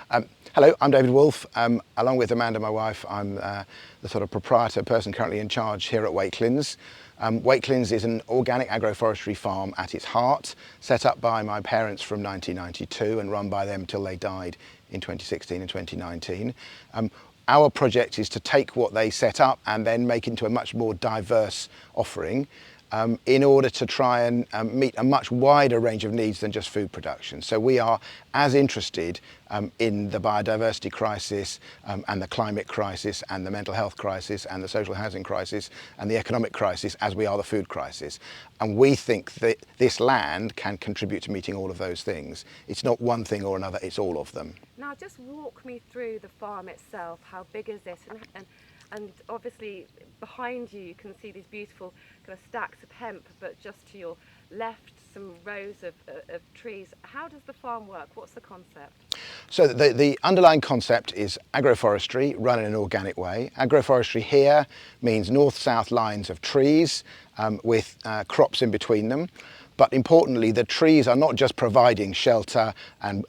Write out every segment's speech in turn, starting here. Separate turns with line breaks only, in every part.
Hello, I'm David Wolfe. Along with Amanda, my wife, I'm the sort of proprietor person currently in charge here at Wakelyn's. Wakelyn's is an organic agroforestry farm at its heart, set up by my parents from 1992 and run by them till they died in 2016 and 2019. Our project is to take what they set up and then make into a much more diverse offering, in order to try and meet a much wider range of needs than just food production. So we are as interested in the biodiversity crisis and the climate crisis and the mental health crisis and the social housing crisis and the economic crisis as we are the food crisis. And we think that this land can contribute to meeting all of those things. It's not one thing or another, it's all of them.
Now just walk me through the farm itself. How big is it? And obviously behind you, you can see these beautiful kind of stacks of hemp, but just to your left, some rows of trees. How does the farm work? What's the concept?
So the underlying concept is agroforestry run in an organic way. Agroforestry here means north-south lines of trees with crops in between them. But importantly, the trees are not just providing shelter and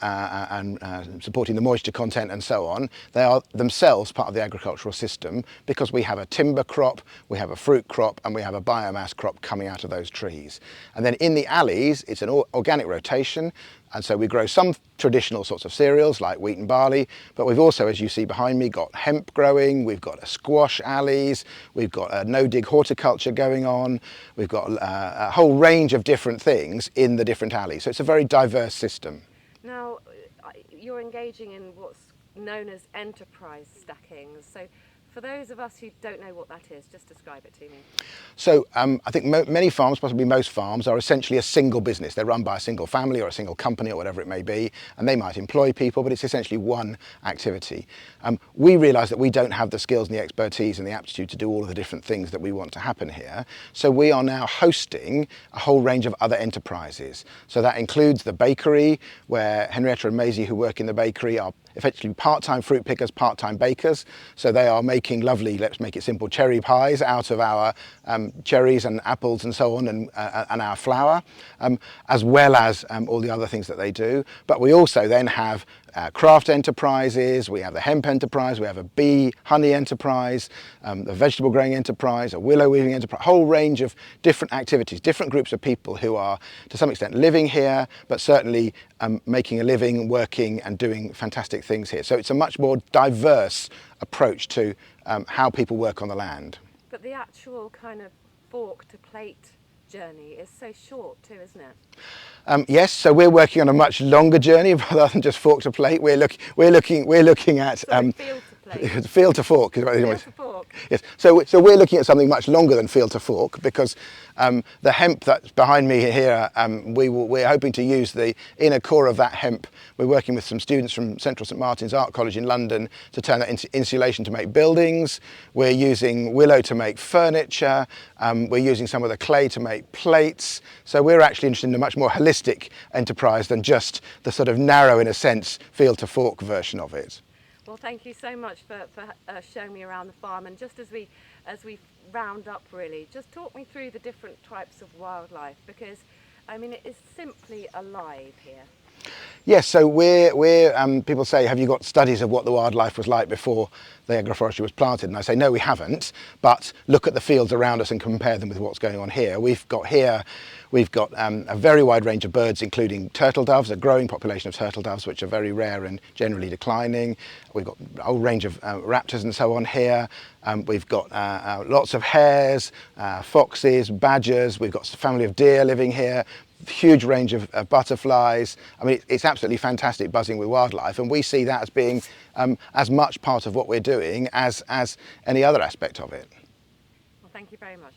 supporting the moisture content and so on. They are themselves part of the agricultural system because we have a timber crop, we have a fruit crop, and we have a biomass crop coming out of those trees. And then in the alleys, it's an organic rotation. And so we grow some traditional sorts of cereals like wheat and barley, but we've also, as you see behind me, got hemp growing, we've got a squash alleys, we've got a no-dig horticulture going on, we've got a whole range of different things in the different alleys. So it's a very diverse system.
Now, you're engaging in what's known as enterprise stacking. So for those of us who don't know what that is, just describe it to me.
So I think many farms, possibly most farms, are essentially a single business. They're run by a single family or a single company or whatever it may be, and they might employ people, but it's essentially one activity. We realise that we don't have the skills and the expertise and the aptitude to do all of the different things that we want to happen here. So we are now hosting a whole range of other enterprises. So that includes the bakery, where Henrietta and Maisie, who work in the bakery, are effectively part-time fruit pickers, part-time bakers. So they are making lovely, let's make it simple, cherry pies out of our cherries and apples and so on, and our flour, as well as all the other things that they do. But we also then have craft enterprises, we have the hemp enterprise, we have a bee honey enterprise, a vegetable growing enterprise, a willow weaving enterprise, a whole range of different activities, different groups of people who are to some extent living here, but certainly making a living, working and doing fantastic things here. So it's a much more diverse approach to how people work on the land.
But the actual kind of fork to plate journey is so short too, isn't it?
Yes, so we're working on a much longer journey rather than just fork to plate. We're looking at
Sorry, field to plate.
Field to fork.
Field to fork.
Yes, so we're looking at something much longer than field to fork because the hemp that's behind me here, we're hoping to use the inner core of that hemp. We're working with some students from Central St Martin's Art College in London to turn that into insulation to make buildings. We're using willow to make furniture. We're using some of the clay to make plates. So we're actually interested in a much more holistic enterprise than just the sort of narrow, in a sense, field to fork version of it.
Well, thank you so much for showing me around the farm. And just as we round up, really, just talk me through the different types of wildlife, because I mean it is simply alive here.
Yes, so people say, have you got studies of what the wildlife was like before the agroforestry was planted? And I say, no, we haven't, but look at the fields around us and compare them with what's going on here. We've got a very wide range of birds, including turtle doves, a growing population of turtle doves, which are very rare and generally declining. We've got a whole range of raptors and so on here. We've got lots of hares, foxes, badgers. We've got a family of deer living here. Huge range of butterflies. I mean, it's absolutely fantastic buzzing with wildlife, and we see that as being as much part of what we're doing as any other aspect of it.
Well, thank you very much.